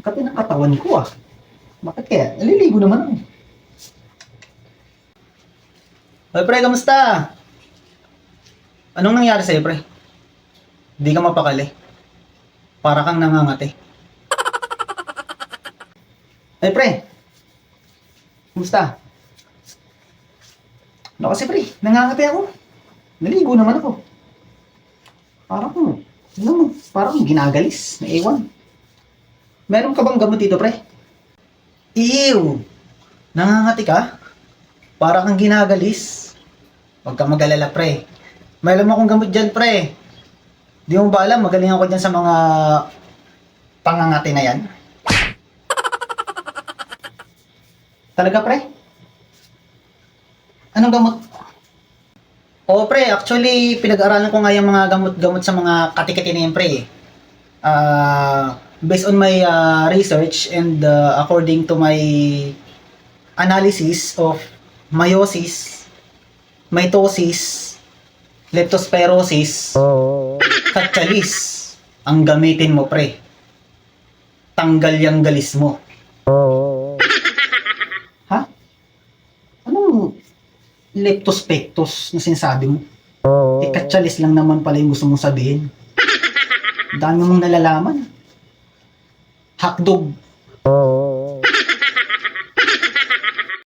Kati ng katawan ko ah. Bakit kaya? Naliligo naman ako. Hoy pre, kamusta? Anong nangyari sa'yo pre? Hindi ka mapakali. Para kang nangangati. Hoy pre, kamusta? Ano kasi pre, nangangati ako. Naligo naman ako. Parang ginagalis, naiwan. Meron ka bang gamot dito pre? Ew! Nangangati ka? Para kang ginagalis. Huwag kang mag-alala, pre. May alam akong gamot dyan, pre. Di mo ba alam, magaling ako dyan sa mga pangangati na yan? Talaga, pre? Anong gamot? Oo, pre. Actually, pinag-aralan ko nga yung mga gamot-gamot sa mga kati-kati na yan, pre. Based on my research and according to my analysis of meiosis, mitosis, leptospirosis, katsalis, ang gamitin mo pre. Tanggal yung galis mo. Ha? Anong leptospectus na sinasabi mo? Katsalis lang naman pala yung gusto mong sabihin. Dami mong nalalaman. Hakdog.